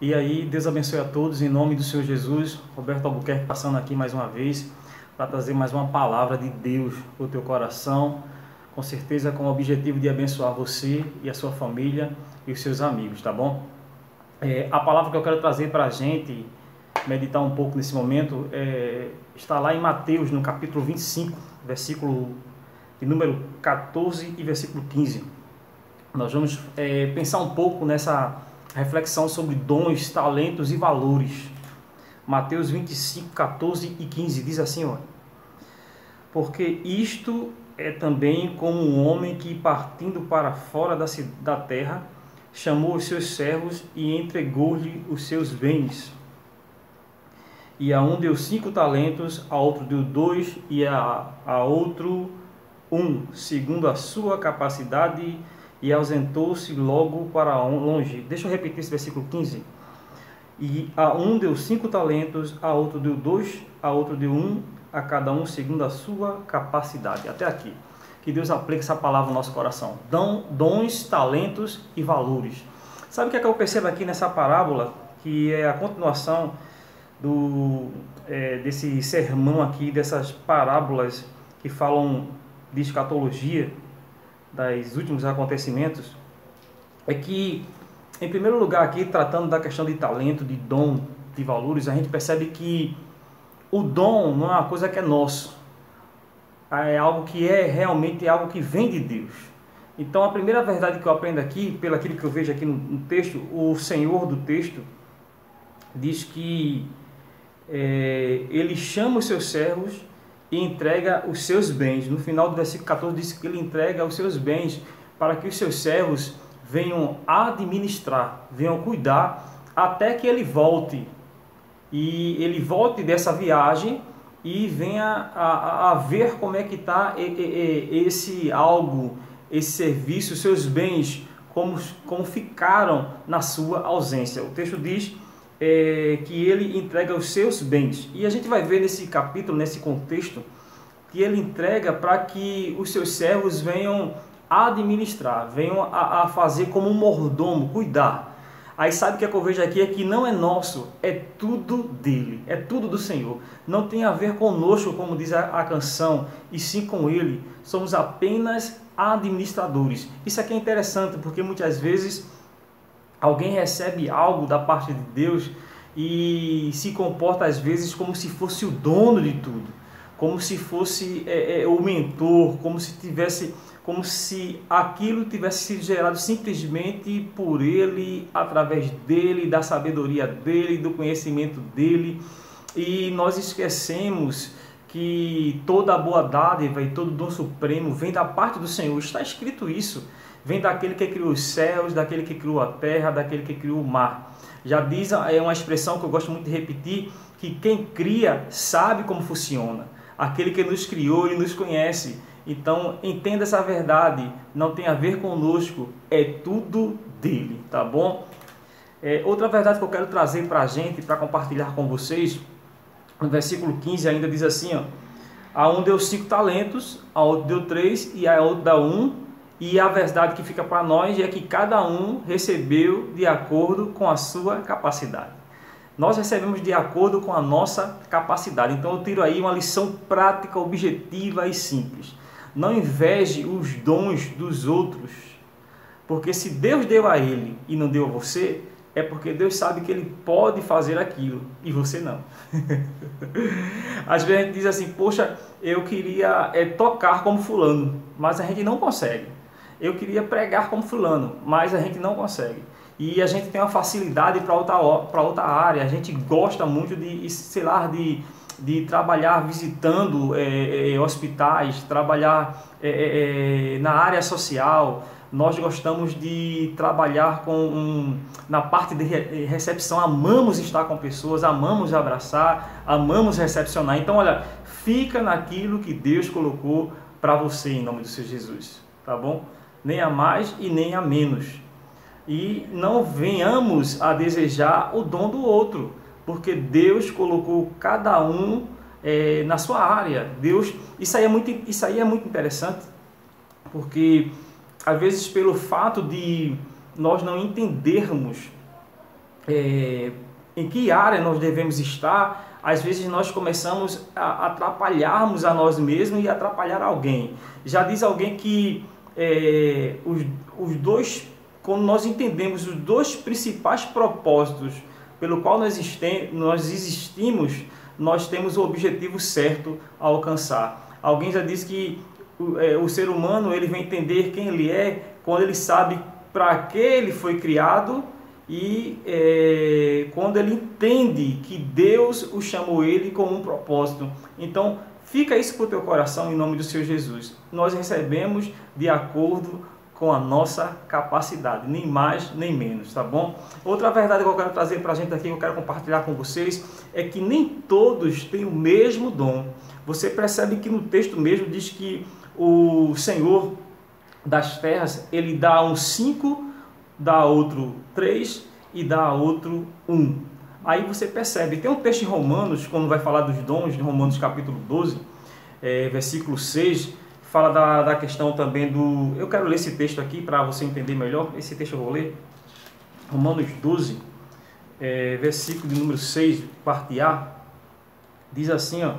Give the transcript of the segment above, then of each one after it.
E aí, Deus abençoe a todos, em nome do Senhor Jesus. Roberto Albuquerque passando aqui mais uma vez para trazer mais uma palavra de Deus para o teu coração, com certeza com o objetivo de abençoar você e a sua família e os seus amigos, tá bom? A palavra que eu quero trazer para a gente meditar um pouco nesse momento está lá em Mateus, no capítulo 25, versículo de número 14 e versículo 15. Nós vamos pensar um pouco nessa reflexão sobre dons, talentos e valores. Mateus 25, 14 e 15 diz assim, ó: porque isto é também como um homem que, partindo para fora da terra, chamou os seus servos e entregou-lhe os seus bens. E a um deu 5 talentos, a outro deu 2 e a outro 1, segundo a sua capacidade, e ausentou-se logo para longe. Deixa eu repetir esse versículo 15. E a um deu 5 talentos, a outro deu 2, a outro deu 1, a cada um segundo a sua capacidade. Até aqui. Que Deus aplique essa palavra no nosso coração. Dons, talentos e valores. Sabe o que é que eu percebo aqui nessa parábola? Que é a continuação desse sermão aqui, dessas parábolas que falam de escatologia, dos últimos acontecimentos. É que, em primeiro lugar aqui, tratando da questão de talento, de dom, de valores, a gente percebe que o dom não é uma coisa que é nosso, é algo que realmente algo que vem de Deus. Então a primeira verdade que eu aprendo aqui, pelo aquilo que eu vejo aqui no texto, o Senhor do texto diz que ele chama os seus servos e entrega os seus bens. No final do versículo 14 diz que ele entrega os seus bens para que os seus servos venham administrar, venham cuidar, até que ele volte. E ele volte dessa viagem e venha a ver como é que está esse serviço, os seus bens, como ficaram na sua ausência. O texto diz que ele entrega os seus bens. E a gente vai ver nesse capítulo, nesse contexto, que ele entrega para que os seus servos venham administrar, venham a fazer como um mordomo, cuidar. Aí sabe o que eu vejo aqui? É que não é nosso, é tudo dele, é tudo do Senhor. Não tem a ver conosco, como diz a canção, e sim com ele. Somos apenas administradores. Isso aqui é interessante, porque muitas vezes alguém recebe algo da parte de Deus e se comporta às vezes como se fosse o dono de tudo, como se fosse o mentor, como se aquilo tivesse sido gerado simplesmente por ele, através dele, da sabedoria dele, do conhecimento dele. E nós esquecemos que toda a boa dádiva e todo dom supremo vem da parte do Senhor. Está escrito isso. Vem daquele que criou os céus, daquele que criou a terra, daquele que criou o mar. Já diz, é uma expressão que eu gosto muito de repetir, que quem cria sabe como funciona. Aquele que nos criou, ele nos conhece. Então, entenda essa verdade, não tem a ver conosco, é tudo dele, tá bom? Outra verdade que eu quero trazer para a gente, para compartilhar com vocês, no versículo 15 ainda diz assim, ó: a um deu 5 talentos, a outro deu 3 e a outro deu 1, e a verdade que fica para nós é que cada um recebeu de acordo com a sua capacidade. Nós recebemos de acordo com a nossa capacidade. Então eu tiro aí uma lição prática, objetiva e simples. Não inveje os dons dos outros, porque se Deus deu a ele e não deu a você, é porque Deus sabe que ele pode fazer aquilo e você não. Às vezes a gente diz assim, poxa, eu queria tocar como fulano, mas a gente não consegue. Eu queria pregar como fulano, mas a gente não consegue. E a gente tem uma facilidade para outra área, a gente gosta muito de trabalhar visitando hospitais, trabalhar na área social. Nós gostamos de trabalhar na parte de recepção, amamos estar com pessoas, amamos abraçar, amamos recepcionar. Então, olha, fica naquilo que Deus colocou para você, em nome do Senhor Jesus, tá bom? Nem a mais e nem a menos. E não venhamos a desejar o dom do outro, porque Deus colocou cada um na sua área. Isso aí é muito interessante, porque às vezes pelo fato de nós não entendermos em que área nós devemos estar, às vezes nós começamos a atrapalharmos a nós mesmos e atrapalhar alguém. Já diz alguém que os dois, quando nós entendemos os dois principais propósitos pelo qual nós existimos, nós temos o objetivo certo a alcançar. Alguém já disse que o ser humano ele vai entender quem ele é quando ele sabe para que ele foi criado e quando ele entende que Deus o chamou ele com um propósito. Então, fica isso para o teu coração em nome do Senhor Jesus. Nós recebemos de acordo com a nossa capacidade, nem mais nem menos, tá bom? Outra verdade que eu quero trazer para a gente aqui, que eu quero compartilhar com vocês, é que nem todos têm o mesmo dom. Você percebe que no texto mesmo diz que o Senhor das terras, ele dá a um 5, dá a outro 3 e dá a outro 1. Aí você percebe, tem um texto em Romanos, quando vai falar dos dons, em Romanos capítulo 12, versículo 6, fala da questão também do... Eu quero ler esse texto aqui para você entender melhor. Esse texto eu vou ler. Romanos 12, versículo de número 6, parte A, diz assim, ó: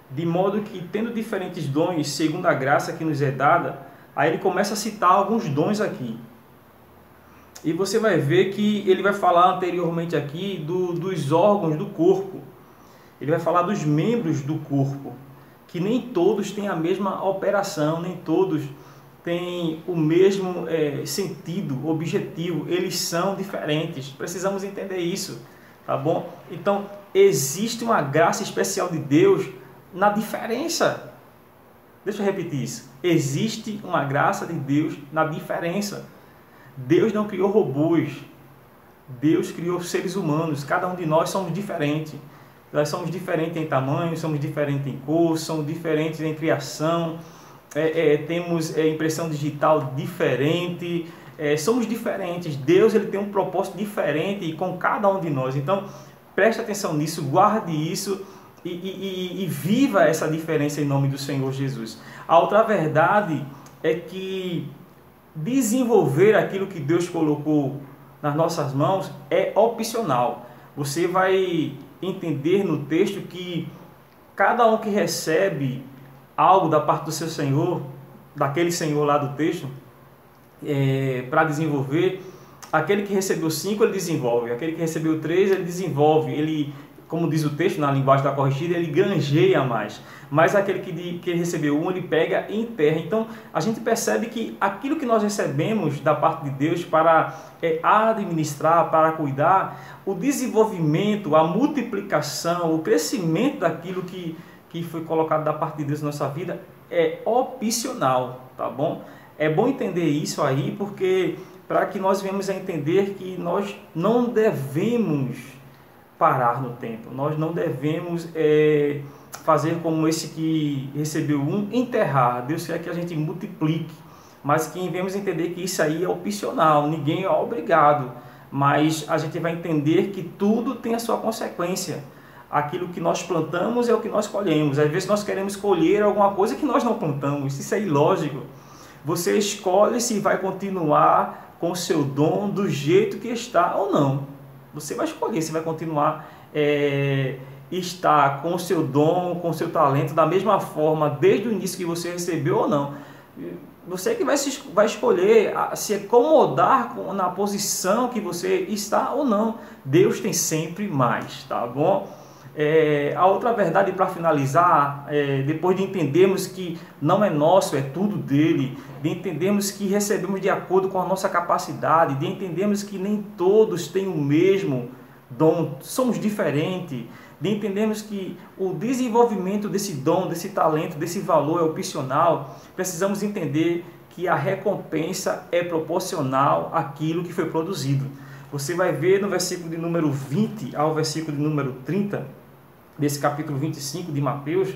de modo que, tendo diferentes dons, segundo a graça que nos é dada, aí ele começa a citar alguns dons aqui. E você vai ver que ele vai falar anteriormente aqui dos órgãos do corpo. Ele vai falar dos membros do corpo, que nem todos têm a mesma operação, nem todos têm o mesmo sentido, objetivo. Eles são diferentes. Precisamos entender isso, tá bom? Então, existe uma graça especial de Deus na diferença. Deixa eu repetir isso. Existe uma graça de Deus na diferença. Deus não criou robôs. Deus criou seres humanos. Cada um de nós somos diferentes. Nós somos diferentes em tamanho, somos diferentes em cor, somos diferentes em criação, temos impressão digital diferente, somos diferentes. Deus ele tem um propósito diferente com cada um de nós. Então, preste atenção nisso, guarde isso e viva essa diferença em nome do Senhor Jesus. A outra verdade é que desenvolver aquilo que Deus colocou nas nossas mãos é opcional. Você vai entender no texto que cada um que recebe algo da parte do seu Senhor, daquele Senhor lá do texto, para desenvolver, aquele que recebeu 5 ele desenvolve, aquele que recebeu 3 ele desenvolve, ele, como diz o texto na linguagem da corrigida, ele granjeia mais. Mas aquele que recebeu 1, ele pega e enterra. Então, a gente percebe que aquilo que nós recebemos da parte de Deus para administrar, para cuidar, o desenvolvimento, a multiplicação, o crescimento daquilo que foi colocado da parte de Deus na nossa vida é opcional, tá bom? É bom entender isso aí, porque para que nós venhamos a entender que nós não devemos parar no tempo, nós não devemos fazer como esse que recebeu 1, enterrar. Deus quer que a gente multiplique, mas que devemos entender que isso aí é opcional, ninguém é obrigado, mas a gente vai entender que tudo tem a sua consequência. Aquilo que nós plantamos é o que nós colhemos. Às vezes nós queremos colher alguma coisa que nós não plantamos, isso é ilógico. Você escolhe se vai continuar com o seu dom do jeito que está ou não. Você vai escolher se vai continuar estar com o seu dom, com o seu talento, da mesma forma, desde o início que você recebeu ou não. Você que vai escolher se acomodar na posição que você está ou não. Deus tem sempre mais, tá bom? A outra verdade, para finalizar, depois de entendermos que não é nosso, é tudo dele, de entendermos que recebemos de acordo com a nossa capacidade, de entendermos que nem todos têm o mesmo dom, somos diferentes, de entendermos que o desenvolvimento desse dom, desse talento, desse valor é opcional, precisamos entender que a recompensa é proporcional àquilo que foi produzido. Você vai ver no versículo de número 20 ao versículo de número 30, desse capítulo 25 de Mateus,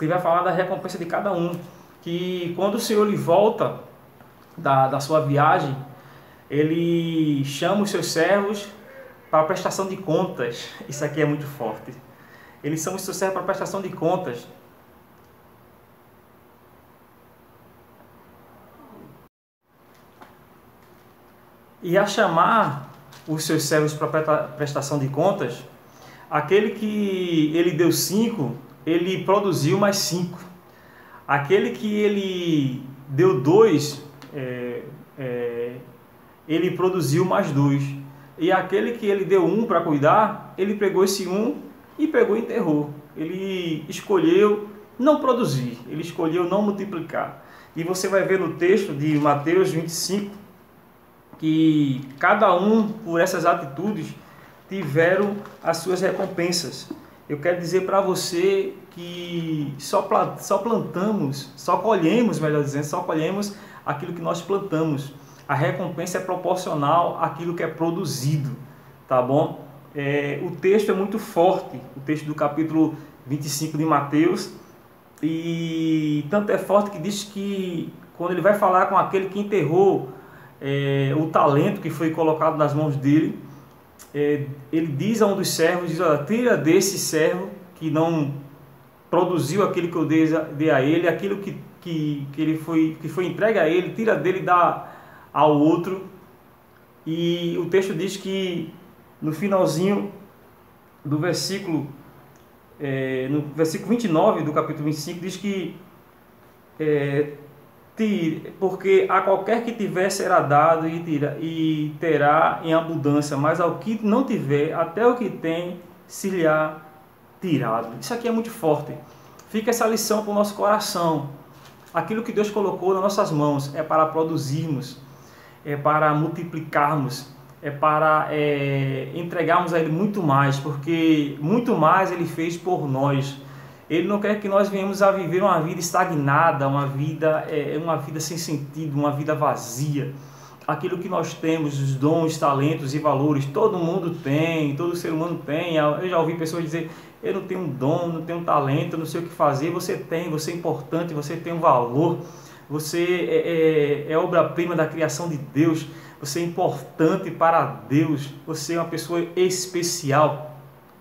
ele vai falar da recompensa de cada um, que quando o Senhor lhe volta da sua viagem, ele chama os seus servos para a prestação de contas. Isso aqui é muito forte. Eles são os seus servos para a prestação de contas. E a chamar os seus servos para prestação de contas, aquele que ele deu 5, ele produziu mais 5. Aquele que ele deu 2, ele produziu mais 2. E aquele que ele deu 1 para cuidar, ele pegou esse 1 e pegou e enterrou. Ele escolheu não produzir, ele escolheu não multiplicar. E você vai ver no texto de Mateus 25 que cada um, por essas atitudes, tiveram as suas recompensas. Eu quero dizer para você que só plantamos, só colhemos, melhor dizendo, só colhemos aquilo que nós plantamos. A recompensa é proporcional àquilo que é produzido, tá bom? O texto é muito forte, o texto do capítulo 25 de Mateus, e tanto é forte que diz que quando ele vai falar com aquele que enterrou o talento que foi colocado nas mãos dele, ele diz a um dos servos, diz: olha, tira desse servo que não produziu aquilo que eu dei a ele, aquilo que foi entregue a ele, tira dele e dá ao outro. E o texto diz que no finalzinho do versículo, no versículo 29 do capítulo 25, diz que porque a qualquer que tiver será dado e terá em abundância, mas ao que não tiver, até o que tem se lhe há tirado. Isso aqui é muito forte. Fica essa lição para o nosso coração. Aquilo que Deus colocou nas nossas mãos é para produzirmos, é para multiplicarmos, é para entregarmos a Ele muito mais, porque muito mais Ele fez por nós. Ele não quer que nós venhamos a viver uma vida estagnada, uma vida sem sentido, uma vida vazia. Aquilo que nós temos, os dons, talentos e valores, todo mundo tem, todo ser humano tem. Eu já ouvi pessoas dizer: eu não tenho um dom, não tenho um talento, não sei o que fazer. Você tem, você é importante, você tem um valor, você é obra-prima da criação de Deus, você é importante para Deus, você é uma pessoa especial.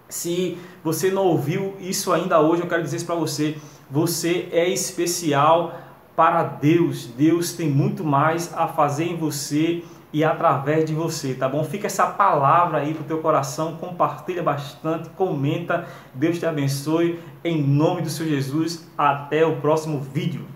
Se você não ouviu isso ainda hoje, eu quero dizer isso para você: você é especial para Deus. Deus tem muito mais a fazer em você e através de você, tá bom? Fica essa palavra aí pro teu coração, compartilha bastante, comenta. Deus te abençoe, em nome do Senhor Jesus. Até o próximo vídeo.